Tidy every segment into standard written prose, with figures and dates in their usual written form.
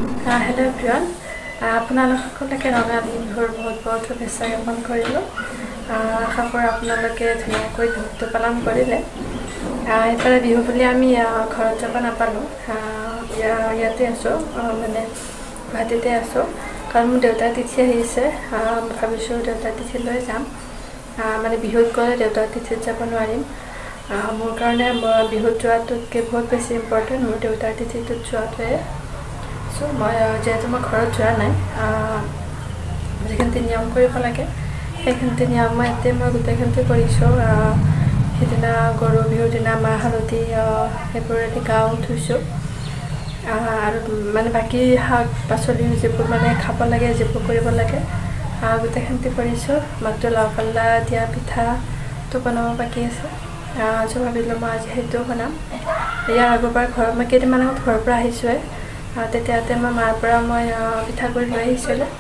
Hello' everyone, আপোনালোকলৈকে ৰঙা বিহুৰ বহুত বহুত শুভেচ্ছা জ্ঞাপন কৰিলোঁ। আশা কৰোঁ আপোনালোকে ধুনীয়াকৈ বিহুটো পালন কৰিলে। এইফালে বিহু বুলি আমি ঘৰত যাব নাপালোঁ, ইয়াতে আছোঁ, মানে গুৱাহাটীতে আছোঁ। কাৰণ মোৰ দেউতাৰ তিথি আহিছে, ভাবিছোঁ দেউতাৰ তিথিলৈ যাম। মানে বিহুত গ'লে দেউতাৰ তিথিত যাব নোৱাৰিম। মোৰ কাৰণে বিহুত যোৱাটোতকৈ বহুত বেছি ইম্পৰ্টেণ্ট মোৰ দেউতাৰ তিথিটোত যোৱাটোৱে। চ' মই যিহেতু মই ঘৰত যোৱা নাই, যিখিনি নিয়ম কৰিব লাগে সেইখিনি নিয়ম মই গোটেইখিনি কৰিছোঁ। সেইদিনা গৰু বিহুৰ দিনা মাহ হালধি সেইবোৰেদি গা ধুইছোঁ। আৰু মানে বাকী শাক পাচলি যিবোৰ মানে খাব লাগে, যিবোৰ কৰিব লাগে গোটেইখিনি কৰিছোঁ। মাত্ৰ লাও পাল্লা দিয়া পিঠাটো বনাব বাকী আছে। চ' ভাবিলোঁ মই আজি সেইটোও বনাম। ইয়াৰ আগৰবাৰ মই কেইদিনমান আগত ঘৰৰ পৰা আহিছোঁৱে। তেতিয়াতে মই মাৰ পৰা মই পিঠাগুড়ি লৈ আহিছিলোঁ।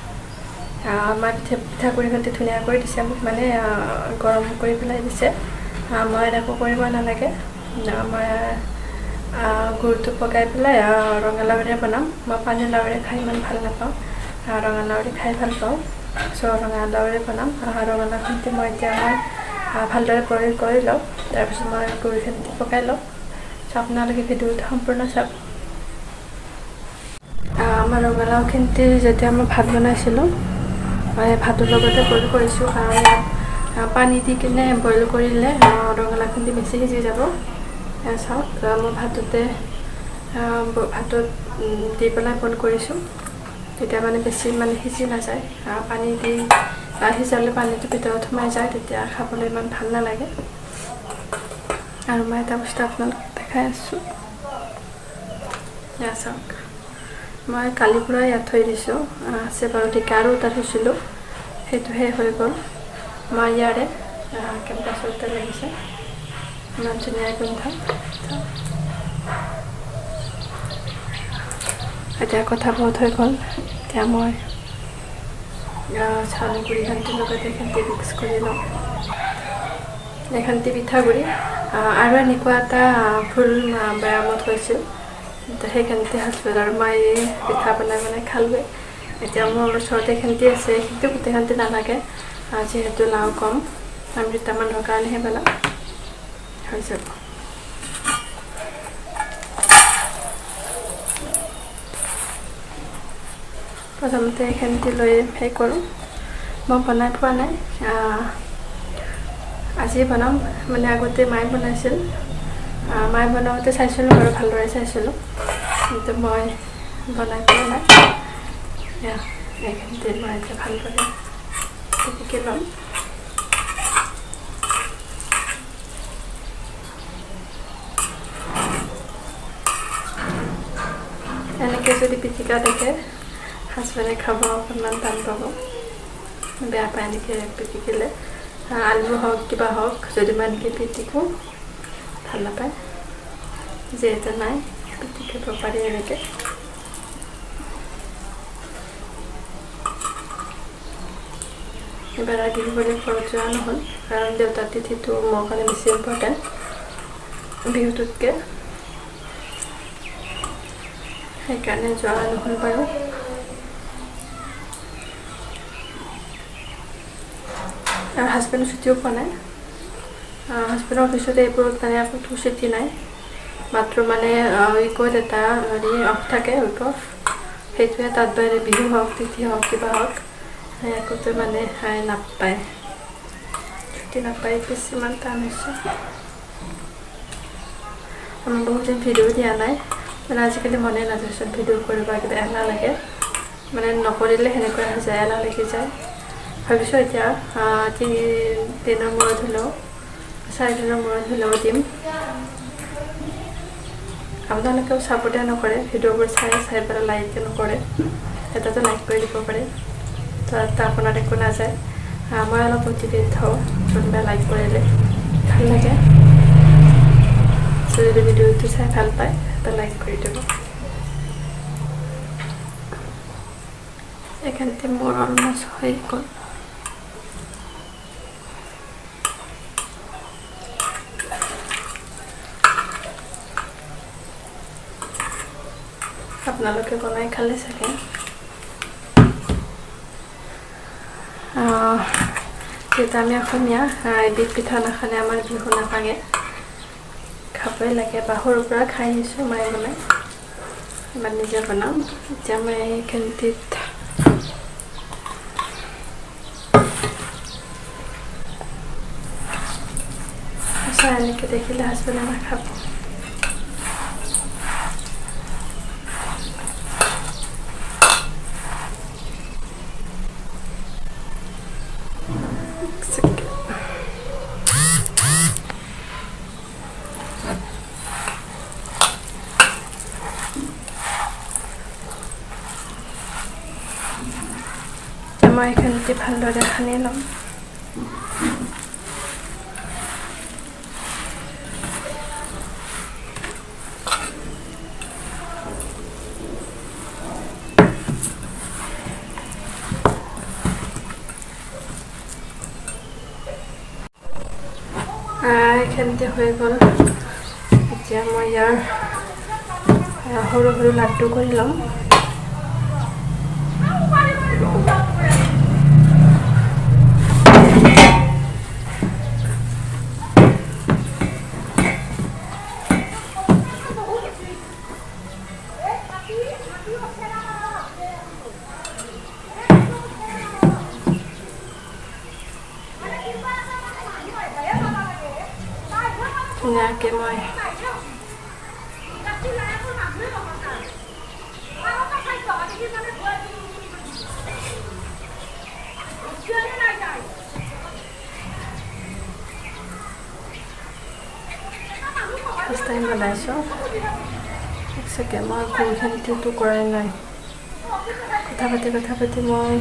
মায়ে পিঠাগুড়িখিনি ধুনীয়া কৰি দিছে মোক, মানে গৰম কৰি পেলাই দিছে। মই একো কৰিব নালাগে, মই গুৰটো পগাই পেলাই ৰঙালাওৰে বনাম। মই পানীলাওৰে খাই ইমান ভাল নাপাওঁ, ৰঙালাওৰে খাই ভাল পাওঁ। চ' ৰঙালাওৰে বনাম। ৰঙালাওখিনি মই ভালদৰে বইল কৰি লওঁ, তাৰপিছত মই গুৰখিনি পগাই লওঁ। চ' আপোনালোকে ভিডিঅ'টো সম্পূৰ্ণ চাওক। আমাৰ ৰঙালাওখিনি যেতিয়া মই ভাত বনাইছিলোঁ, ভাতৰ লগতে বইল কৰিছোঁ, কাৰণ পানী দি কিনে বইল কৰিলে ৰঙালাওখিনি বেছি সিজি যাব। চাওক, মই ভাতত দি পেলাই বইল কৰিছোঁ, তেতিয়া মানে বেছি সিজি নাযায়। পানী দি সিজালে পানীটো ভিতৰত সোমাই যায়, তেতিয়া খাবলৈ ইমান ভাল নালাগে। আৰু মই এটা বস্তু আপোনালোকক দেখাই আছোঁ, চাওক। মই কালিৰ পৰা ইয়াত থৈ দিছোঁ, আছে বাৰু ঠিকে, আৰু এটা থৈছিলোঁ, সেইটো শেষ হৈ গ'ল। মই ইয়াৰে কেম্পাছতে লাগিছে, ইমান ধুনীয়া গোন্ধ। এতিয়া কথা বহুত হৈ গ'ল, এতিয়া মই চাউলৰ গুড়িখিনিৰ লগত এইখিনিতে মিক্স কৰি লওঁ। এইখিনিতে পিঠাগুড়ি আৰু এনেকুৱা এটা ফুল বৈয়ামত হৈছিল, সেইখিনিতে সাঁচলোঁ আৰু মই পিঠা বনাই খালোঁৱে। এতিয়া মোৰ ওচৰতে এইখিনিতে আছে, কিন্তু গোটেইখিনিতে নালাগে, যিহেতু লাও কম, আমি দুটামানৰ কাৰণেহে বনাম, হৈ যাব। প্ৰথমতে এইখিনিতে লৈ কৰোঁ। মই বনাই পোৱা নাই, আজি বনাম। মানে আগতে মায়ে বনাইছিল, মায়ে বনাওঁতে চাইছিলোঁ বাৰু, ভালদৰে চাইছিলোঁ, কিন্তু মই বনাই পোৱা নাই। এইখিনিতে মই এতিয়া ভালদৰে শিকি ল'ম। এনেকৈ যদি পিটিকা থাকে হাজবেণ্ডে খাব অকণমান টান পাব, বেয়া পায় এনেকৈ পিটিকিলে। আলু হওক কিবা হওক, যদি মই এনেকৈ পিটিকোঁ ভাল নাপায়, যিহেতু নাই পিটিকিব পাৰি এনেকৈ। এইবাৰ বিহু বুলি ঘৰত যোৱা নহ'ল, কাৰণ দেউতাৰ তিথিটো মোৰ কাৰণে বেছি ইম্পৰ্টেণ্ট বিহুটোতকৈ, সেইকাৰণে যোৱা নহ'ল বাৰু। আৰু হাজবেণ্ডৰ ছুটিও পোৱা নাই, হাজবেণ্ডৰ অফিচত এইবোৰত মানে একো ছুটি নাই, মাত্ৰ মানে উইকত এটা অফ থাকে, উইক অফ, সেইটোৱে। তাত বাহিৰে বিহু হওক, তিথি হওক, কিবা হওক, একোতে মানে নাপায়, ছুটি নাপায়, বেছি ইমান টান হৈছে। আমাৰ বহুত দিন ভিডিঅ' দিয়া নাই, মানে আজিকালি মনে নাযায়চোন ভিডিঅ' কৰিব, কিবা এলাহ লাগে, মানে নকৰিলে সেনেকুৱা হৈ যায়, এলাহ লাগি যায়। ভাবিছোঁ এতিয়া 3 দিনৰ মূৰত হ'লেও, 4 দিনৰ মূৰত হ'লেও দিম। আপোনালোকেও ছাপোৰ্টে নকৰে, ভিডিঅ'বোৰ চাই পেলাই লাইকে নকৰে, এটাতো লাইক কৰি দিব পাৰে, তাত আপোনাৰ একো নাযায়। মই অলপ মটিভেট হওঁ, কোনোবাই লাইক কৰিলে ভাল লাগে। যদি ভিডিঅ'টো চাই ভাল পায়, এটা লাইক কৰি দিব। এইখিনিতে মোৰ অলমষ্ট হৈ গ'ল। আপোনালোকে বনাই খালে চাগে। যিহেতু আমি অসমীয়া, এবিধ পিঠা নাখালে আমাৰ বিহু নাপাগে, খাবই লাগে। সৰুৰ পৰা খাই আহিছোঁ, মায়ে বনাই। এবাৰ নিজে বনাম। এতিয়া মই এইখিনিত এনেকৈ দেখিলে হাজবেণ্ডে নাখাব। মই এইখিনিতে ভালদৰে সানি ল'ম। এইখিনিতে হৈ গ'ল। এতিয়া মই ইয়াৰ সৰু সৰু লাড্ডু কৰি ল'ম। ধুনীয়াকৈ মই ফাৰ্ষ্ট টাইম বনাইছোঁ। এক ছেকেণ্ড, মই গুড়খিনিটো কৰাই নাই। কথা পাতি মই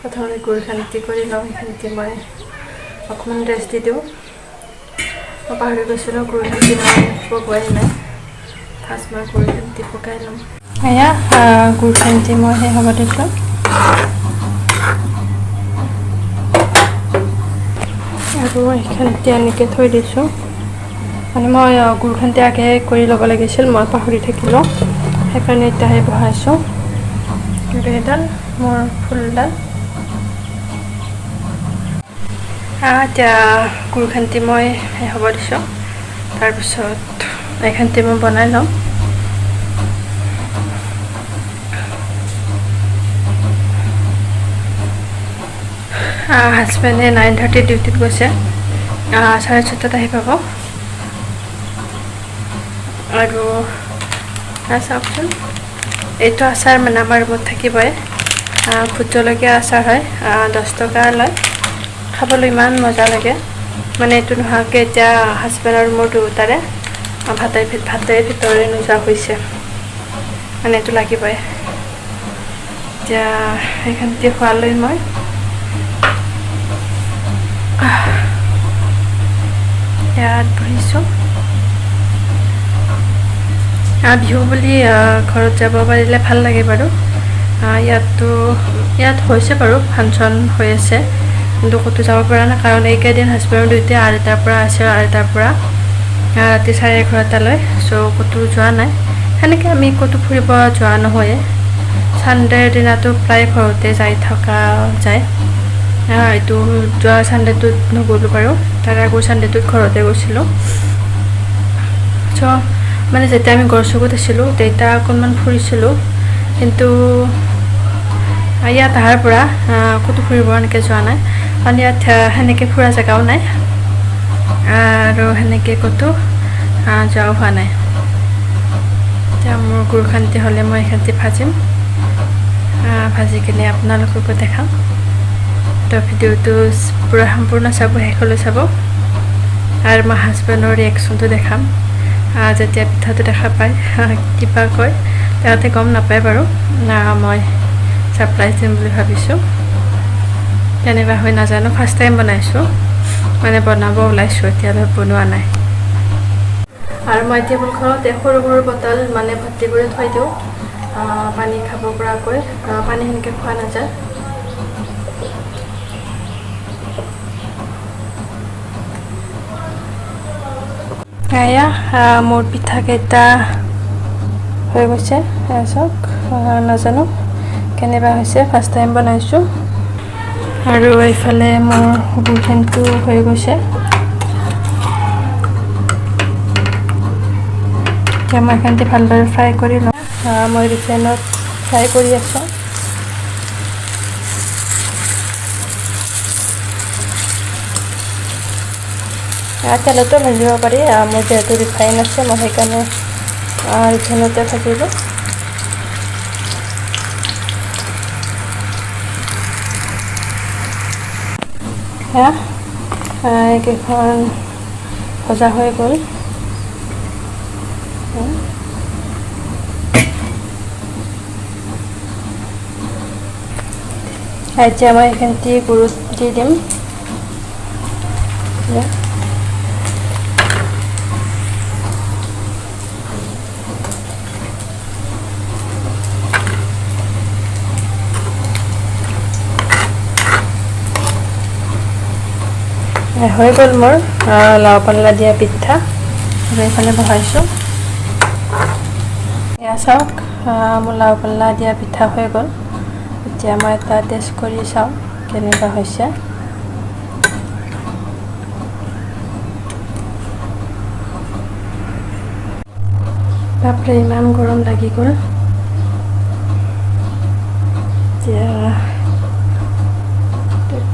প্ৰথমতে গুড়খিনি কৰি লওঁ। সেইখিনিতে মই অকণমান ৰেষ্ট দি দিওঁ। মই পাহৰি গৈছিলোঁ গুড়খিনি মই পগোৱাই নাই। ফাৰ্ষ্ট মই গুড়খিনি পকাই ল'ম। এয়া গুড়খিনি মই সেই হ'ব দিছোঁ। আৰু এইখিনিতে এনেকৈ থৈ দিছোঁ। মানে মই গুড়খিনি আগে কৰি ল'ব লাগিছিল, মই পাহৰি থাকিলোঁ। সেইকাৰণে এতিয়াহে বহাইছোঁ। আৰু এইডাল মোৰ ফুলডাল। এতিয়া গুড়খিনি মই হ'ব দিছোঁ। তাৰপিছত এইখিনিতে মই বনাই ল'ম। হাজবেণ্ডে 9:30 ডিউটিত গৈছে, 6:30 আহি পাব। আৰু চাওকচোন, এইটো আচাৰ মানে আমাৰ ৰুমত থাকিবই। ভোট জলকীয়া আচাৰ হয়, 10 টকা লয়। খাবলৈ ইমান মজা লাগে। মানে এইটো নোহোৱাকৈ এতিয়া হাজবেণ্ড আৰু মোৰ দুয়োটাৰে ভাতে ভিতৰে নোযোৱা হৈছে। মানে এইটো লাগিবই। এতিয়া সেইখিনিতে খোৱালৈ মই ইয়াত বহিছোঁ। বিহু বুলি ঘৰত যাব পাৰিলে ভাল লাগে বাৰু। ইয়াত হৈছে বাৰু, ফাংচন হৈ আছে, কিন্তু ক'তো যাব পৰা নাই। কাৰণ এইকেইদিন হাজবেণ্ডৰ দুয়োটাই 8টাৰ পৰা আছে, 8টাৰ পৰা ৰাতি 11:30লৈ। চ' ক'তো যোৱা নাই। সেনেকৈ আমি ক'তো ফুৰিব যোৱা নহয়ে। ছানডেৰ দিনাটো প্ৰায় ঘৰতে থকা যায়। এইটো যোৱা ছানডেটোত নগ'লোঁ বাৰু, তাৰ আগৰ ছানডেটোত ঘৰতে গৈছিলোঁ। চ' মানে যেতিয়া আমি গড়চুকত আছিলোঁ তেতিয়া অকণমান ফুৰিছিলোঁ, কিন্তু ইয়াত অহাৰ পৰা ক'তো ফুৰিব এনেকৈ যোৱা নাই। কাৰণ ইয়াত সেনেকৈ ফুৰা জেগাও নাই, আৰু সেনেকৈ ক'তো যোৱাও হোৱা নাই। এতিয়া মোৰ গুড়খিনি হ'লে মই এইখিনিতে ভাজিম। ভাজি কিনে আপোনালোককো দেখাম। তো ভিডিঅ'টো পূৰা সম্পূৰ্ণ চাব, শেষলৈ চাব। আৰু মই হাজবেণ্ডৰ ৰিয়েকশ্যনটো দেখাম। যেতিয়া পিঠাটো দেখা পায় কিবা কয়, তেওঁতে গম নাপায় বাৰু। মই ছাৰপ্ৰাইজ দিম বুলি ভাবিছোঁ। কেনেকুৱা হয় নাজানো, ফাৰ্ষ্ট টাইম বনাইছোঁ, মানে বনাব ওলাইছোঁ, এতিয়ালৈ বনোৱা নাই। আৰু মই টেবুলখনত সৰু সৰু বটল মানে ভৰ্তি কৰি থৈ দিওঁ, পানী খাব পৰাকৈ। পানী সেনেকৈ খোৱা নাযায়। এয়া মোৰ পিঠাকেইটা হৈ গৈছে চাওক নাজানো কেনেবা হৈছে ফাৰ্ষ্ট টাইম বনাইছোঁ আৰু এইফালে মোৰ গুড়িটো হৈ গৈছে এতিয়া মই এইখিনিতে ভালদৰে ফ্ৰাই কৰি লওঁ মই ৰিফাইনত ফ্ৰাই কৰি আছোঁ তেলতো ভাজিব পাৰি মোৰ যিহেতু ৰিফাইন আছে মই সেইকাৰণে ৰিফাইনতে ভাজিলোঁ এইকেইখন ভজা হৈ গ'ল এতিয়া মই এইখিনিতে গুড়ত দি দিম হৈ গ'ল মোৰ লাও পাল্লা দিয়া পিঠা আৰু এইফালে বহাইছোঁ এয়া চাওক মোৰ লাও পাল্লা দিয়া পিঠা হৈ গ'ল এতিয়া মই এটা টেষ্ট কৰি চাওঁ কেনেকুৱা হৈছে বাপৰে ইমান গৰম লাগি গ'ল এতিয়া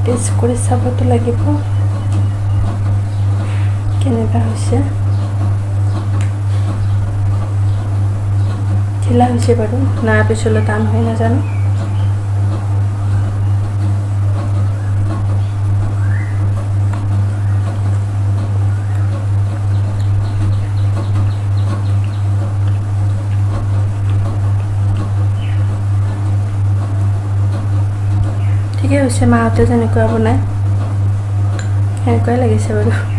টেষ্ট কৰি চাবতো লাগিব কেনেকুৱা হৈছে ঢিলা হৈছে বাৰু না পিছলৈ টান হৈ নাজানো ঠিকেই হৈছে মাহঁতে যেনেকুৱা বনায় সেনেকুৱাই লাগিছে বাৰু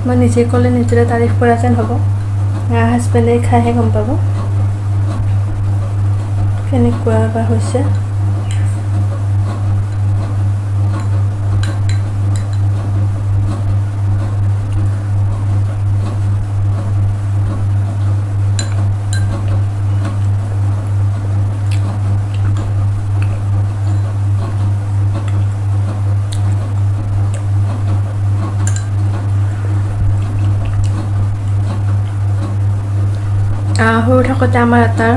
মই নিজে ক'লে নিজৰে তাৰিফ কৰা যেন হ'ব হাজবেণ্ডে খাইহে গম পাব কেনেকুৱা বা হৈছে সৰু থাকোঁতে আমাৰ এটা